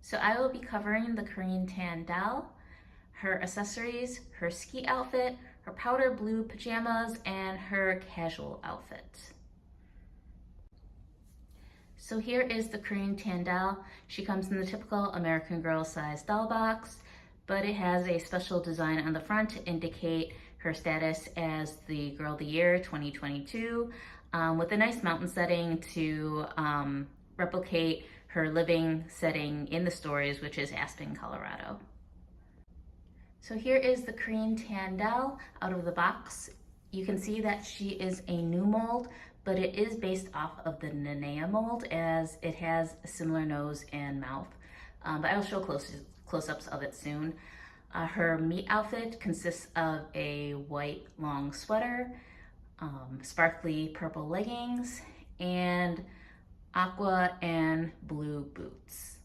So I will be covering the Corinne Doll, her accessories, her ski outfit, her powder blue pajamas, and her casual outfit. So here is the Corinne Doll. She comes in the typical American Girl size doll box, but it has a special design on the front to indicate her status as the Girl of the Year 2022, with a nice mountain setting to replicate her living setting in the stories, which is Aspen, Colorado. So here is the Corinne Doll out of the box. You can see that she is a new mold, but it is based off of the Nanea mold as it has a similar nose and mouth. But I'll show close-ups of it soon. Her meat outfit consists of a white long sweater, sparkly purple leggings, and aqua and blue boots.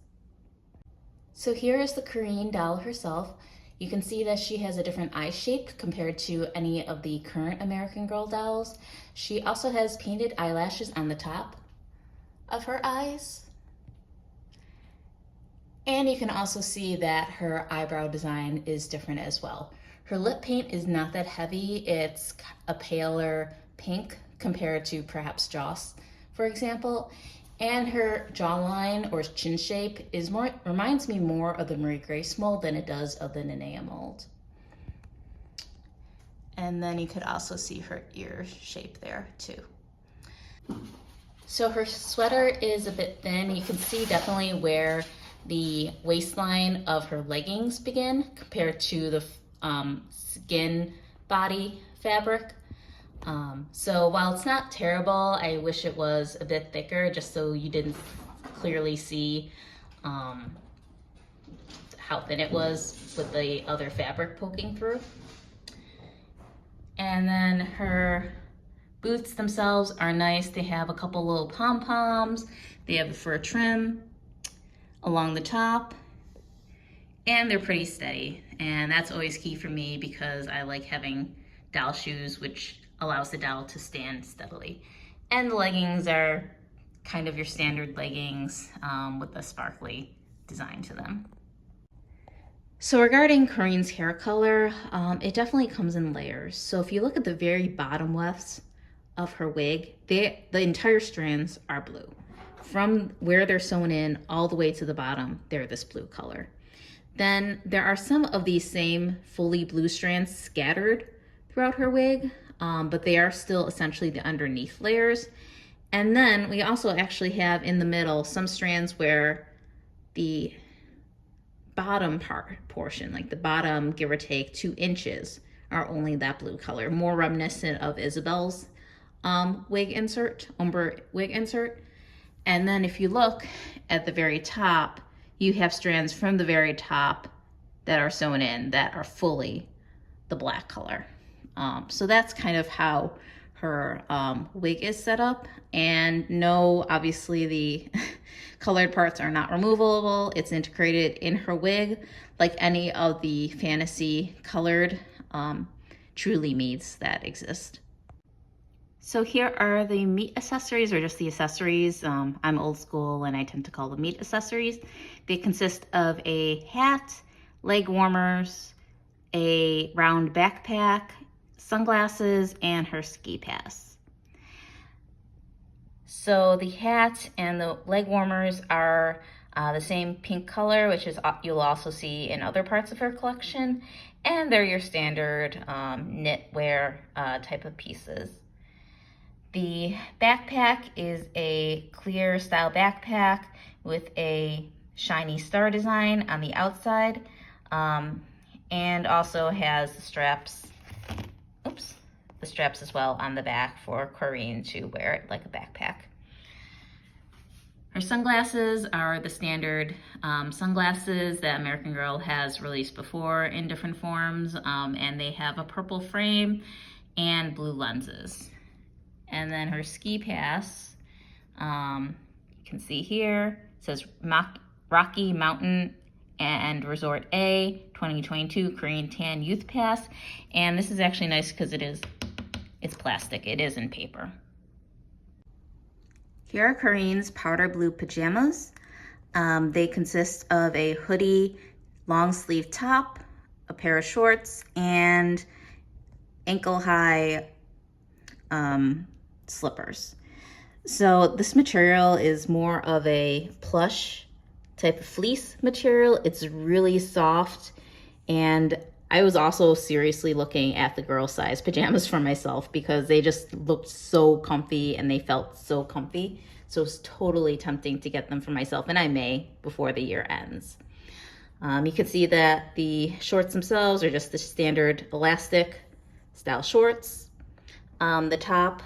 So here is the Corinne Doll herself. You can see that she has a different eye shape compared to any of the current American Girl dolls. She also has painted eyelashes on the top of her eyes. And you can also see that her eyebrow design is different as well. Her lip paint is not that heavy. It's a paler pink compared to perhaps Joss, for example. And her jawline or chin shape reminds me more of the Marie Grace mold than it does of the Nanea mold. And then you could also see her ear shape there too. So her sweater is a bit thin. You can see definitely where the waistline of her leggings begin compared to the skin body fabric. So while it's not terrible, I wish it was a bit thicker just so you didn't clearly see how thin it was with the other fabric poking through. And then her boots themselves are nice. They have a couple little pom-poms. They have a fur trim along the top, and they're pretty steady. And that's always key for me because I like having doll shoes, which allows the doll to stand steadily. And the leggings are kind of your standard leggings with a sparkly design to them. So regarding Corinne's hair color, it definitely comes in layers. So if you look at the very bottom lefts of her wig, the entire strands are blue. From where they're sewn in all the way to the bottom, they're this blue color. Then there are some of these same fully blue strands scattered throughout her wig, but they are still essentially the underneath layers. And then we also actually have in the middle some strands where the bottom portion, like the bottom, give or take 2 inches, are only that blue color, more reminiscent of Isabel's ombre wig insert. And then if you look at the very top, you have strands from the very top that are sewn in that are fully the black color. So that's kind of how her wig is set up. And no, obviously the colored parts are not removable. It's integrated in her wig like any of the fantasy colored truly meads that exist. So here are the meat accessories, or just the accessories. I'm old school and I tend to call them meat accessories. They consist of a hat, leg warmers, a round backpack, sunglasses, and her ski pass. So the hat and the leg warmers are the same pink color, which is you'll also see in other parts of her collection, and they're your standard knitwear type of pieces. The backpack is a clear style backpack with a shiny star design on the outside, and also has the straps as well on the back for Corinne to wear it like a backpack. Her sunglasses are the standard sunglasses that American Girl has released before in different forms, and they have a purple frame and blue lenses. And then her ski pass, you can see here, it says Rocky Mountain and Resort A 2022 Korean Tan Youth Pass. And this is actually nice because it's plastic, it isn't paper. Here are Corinne's powder blue pajamas. They consist of a hoodie, long sleeve top, a pair of shorts, and ankle high slippers. So this material is more of a plush type of fleece material. It's really soft, and I was also seriously looking at the girl size pajamas for myself because they just looked so comfy and they felt so comfy. So it's totally tempting to get them for myself, and I may before the year ends. You can see that the shorts themselves are just the standard elastic style shorts. The top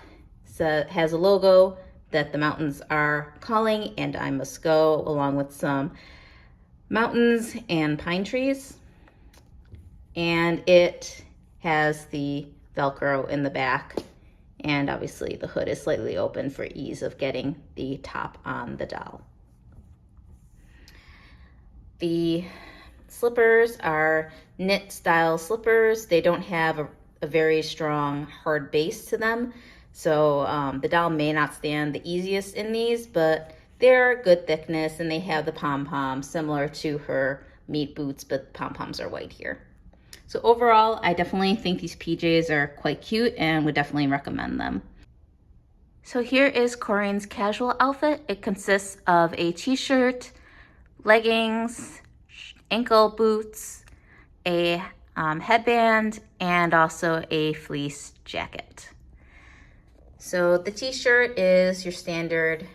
has a logo that the mountains are calling and I must go, along with some mountains and pine trees. And it has the Velcro in the back, and obviously the hood is slightly open for ease of getting the top on the doll. The slippers are knit style slippers. They don't have a very strong hard base to them, so the doll may not stand the easiest in these, but they're good thickness, and they have the pom-poms similar to her meat boots, but pom-poms are white here. So overall, I definitely think these PJs are quite cute and would definitely recommend them. So here is Corinne's casual outfit. It consists of a t-shirt, leggings, ankle boots, a headband, and also a fleece jacket. So the t-shirt is your standard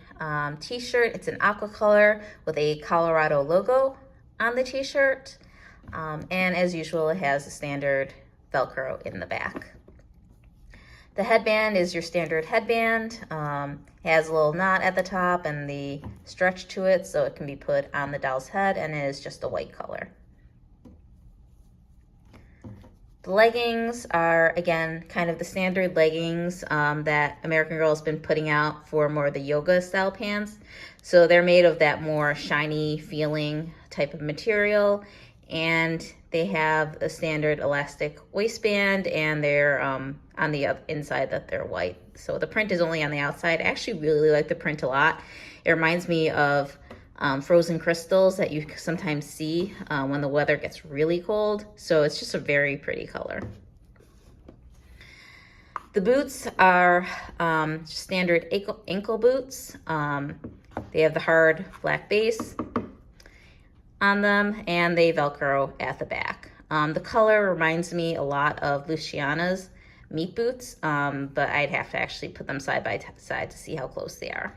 t-shirt. It's an aqua color with a Colorado logo on the t-shirt. And as usual, it has a standard Velcro in the back. The headband is your standard headband. Has a little knot at the top and the stretch to it, so it can be put on the doll's head, and it is just a white color. The leggings are, again, kind of the standard leggings that American Girl has been putting out for more of the yoga style pants. So they're made of that more shiny feeling type of material, and they have a standard elastic waistband, and they're on the inside that they're white. So the print is only on the outside. I actually really like the print a lot. It reminds me of frozen crystals that you sometimes see when the weather gets really cold. So it's just a very pretty color. The boots are standard ankle boots. They have the hard black base on them, and they Velcro at the back. The color reminds me a lot of Luciana's meat boots, but I'd have to actually put them side by side to see how close they are.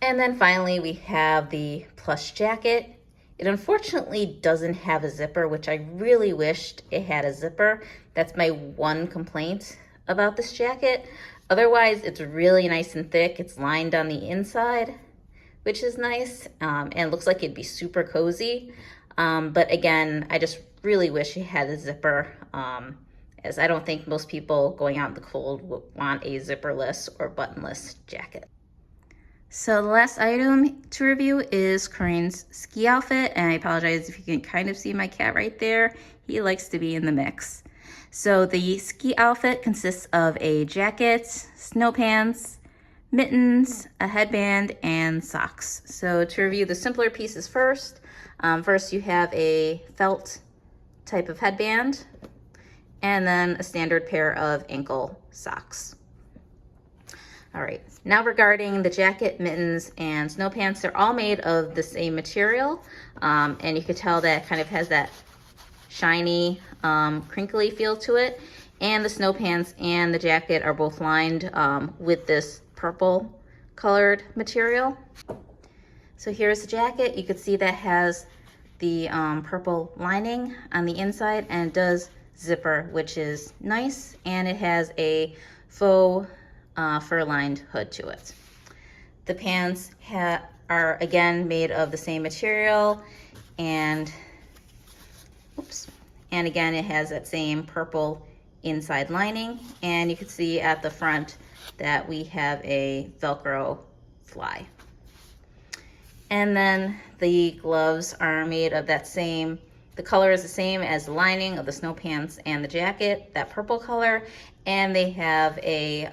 And then finally we have the plush jacket. It unfortunately doesn't have a zipper, which I really wished it had a zipper. That's my one complaint about this jacket. Otherwise, it's really nice and thick. It's lined on the inside, which is nice, and looks like it'd be super cozy. But again, I just really wish it had a zipper, as I don't think most people going out in the cold would want a zipperless or buttonless jacket. So the last item to review is Corinne's ski outfit, and I apologize if you can kind of see my cat right there. He likes to be in the mix. So the ski outfit consists of a jacket, snow pants, mittens, a headband, and socks. So to review the simpler pieces first, first you have a felt type of headband, and then a standard pair of ankle socks. All right, now regarding the jacket, mittens, and snow pants, they're all made of the same material, and you can tell that it kind of has that shiny, crinkly feel to it. And the snow pants and the jacket are both lined with this purple colored material. So here's the jacket. You can see that has the purple lining on the inside, and it does zipper, which is nice, and it has a faux fur-lined hood to it. The pants are again made of the same material, and again it has that same purple inside lining, and you can see at the front that we have a Velcro fly. And then the gloves are made of that same, the color is the same as the lining of the snow pants and the jacket, that purple color, and they have a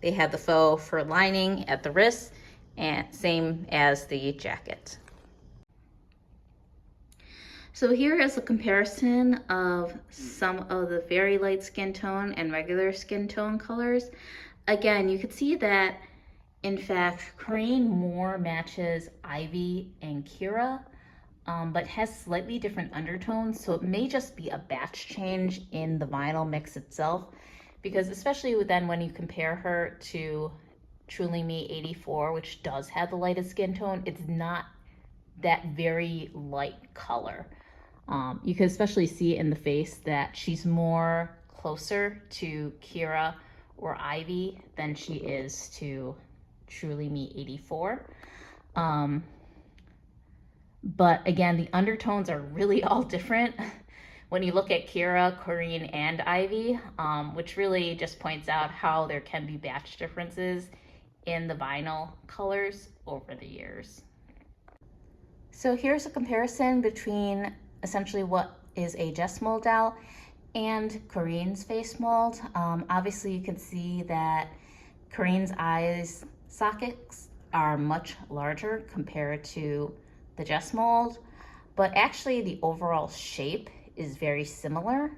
they have the faux fur lining at the wrists and same as the jacket. So here is a comparison of some of the very light skin tone and regular skin tone colors. Again, you can see that in fact Corinne more matches Ivy and Kira, but has slightly different undertones, so it may just be a batch change in the vinyl mix itself, because especially then when you compare her to Truly Me 84, which does have the lightest skin tone, it's not that very light color. You can especially see in the face that she's more closer to Kira or Ivy than she is to Truly Me 84. But again, the undertones are really all different when you look at Kira, Corinne, and Ivy, which really just points out how there can be batch differences in the vinyl colors over the years. So here's a comparison between essentially what is a Jess mold doll and Corinne's face mold. Obviously you can see that Corinne's eyes sockets are much larger compared to the Jess mold, but actually the overall shape is very similar.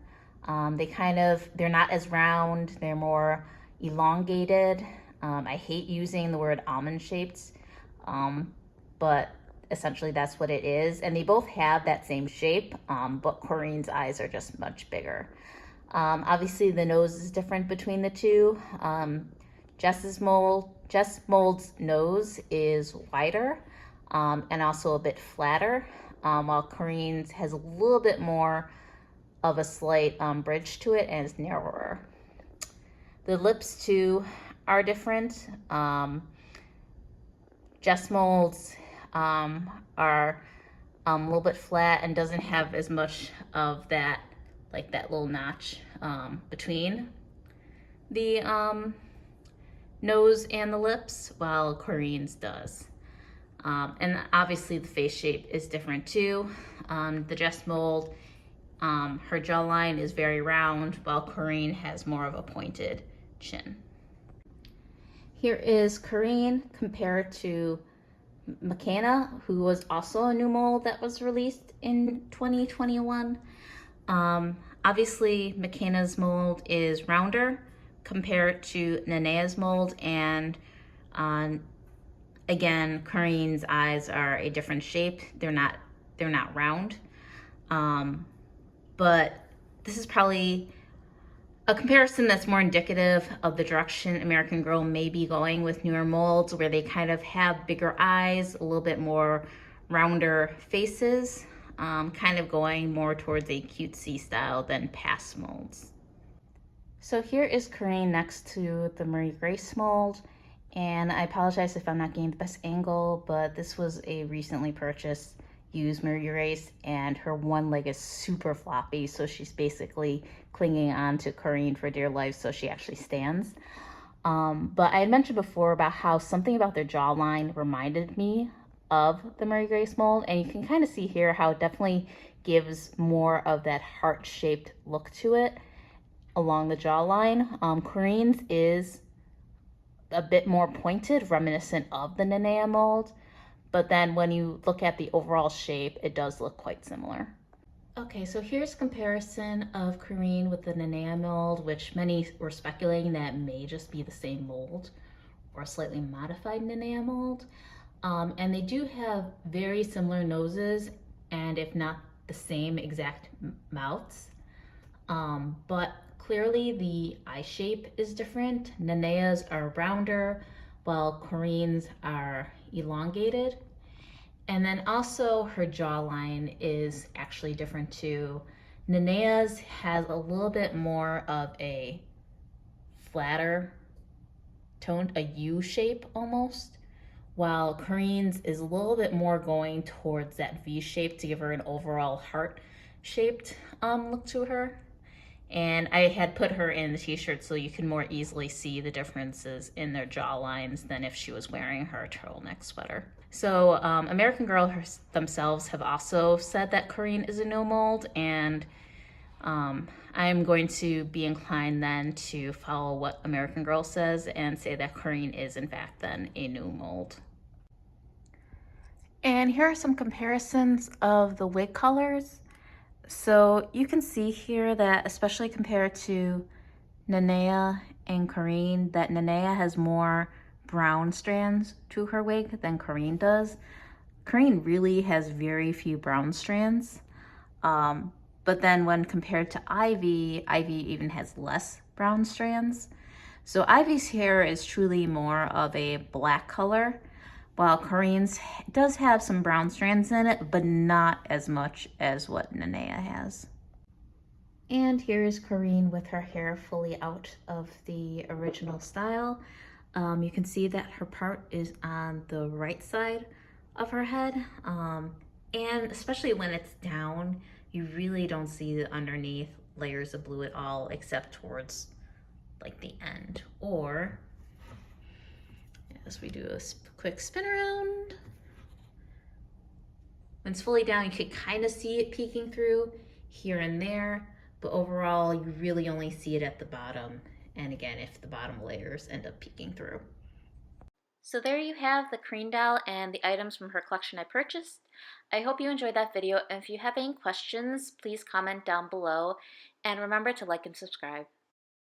They're not as round, they're more elongated. I hate using the word almond shaped, but essentially that's what it is. And they both have that same shape, but Corinne's eyes are just much bigger. Obviously the nose is different between the two. Jess mold's nose is wider and also a bit flatter, while Corinne's has a little bit more of a slight bridge to it and is narrower. The lips too are different. Jess mold's are a little bit flat and doesn't have as much of that, like that little notch between the nose and the lips, while Corinne's does. And obviously the face shape is different too. The Jess mold, her jawline is very round, while Corinne has more of a pointed chin. Here is Corinne compared to McKenna, who was also a new mold that was released in 2021. Obviously McKenna's mold is rounder compared to Nenea's mold, and again, Corinne's eyes are a different shape. They're not round. But this is probably a comparison that's more indicative of the direction American Girl may be going with newer molds, where they kind of have bigger eyes, a little bit more rounder faces, kind of going more towards a cutesy style than past molds. So here is Corinne next to the Marie Grace mold, and I apologize if I'm not getting the best angle, but this was a recently purchased used Marie Grace, and her one leg is super floppy, so she's basically clinging on to Corinne for dear life, so she actually stands. But I had mentioned before about how something about their jawline reminded me of the Marie Grace mold, and you can kind of see here how it definitely gives more of that heart-shaped look to it along the jawline. Corinne's is a bit more pointed, reminiscent of the Nenea mold, but then when you look at the overall shape, it does look quite similar. Okay, so here's a comparison of Corinne with the Nenea mold, which many were speculating that may just be the same mold or a slightly modified Nenea mold. And they do have very similar noses, and if not the same exact mouths. But clearly the eye shape is different. Nenea's are rounder, while Corinne's are elongated. And then also her jawline is actually different too. Nenea's has a little bit more of a flatter toned, a U shape almost, while Corinne's is a little bit more going towards that V shape to give her an overall heart-shaped look to her. And I had put her in the t-shirt so you can more easily see the differences in their jawlines than if she was wearing her turtleneck sweater. So American Girl themselves have also said that Corinne is a new mold, and I'm going to be inclined then to follow what American Girl says and say that Corinne is in fact then a new mold. And here are some comparisons of the wig colors. So you can see here that, especially compared to Nanea and Corinne, that Nanea has more brown strands to her wig than Corinne does. Corinne really has very few brown strands. But then when compared to Ivy, Ivy even has less brown strands. So Ivy's hair is truly more of a black color, while Corinne's does have some brown strands in it, but not as much as what Nanea has. And here is Corinne with her hair fully out of the original style. You can see that her part is on the right side of her head. And especially when it's down, you really don't see the underneath layers of blue at all, except towards like the end. Or as we do a quick spin around, when it's fully down, you can kind of see it peeking through here and there, but overall you really only see it at the bottom, and again if the bottom layers end up peeking through. So there you have the Corinne Doll and the items from her collection I purchased. I hope you enjoyed that video, and if you have any questions, please comment down below, and remember to like and subscribe.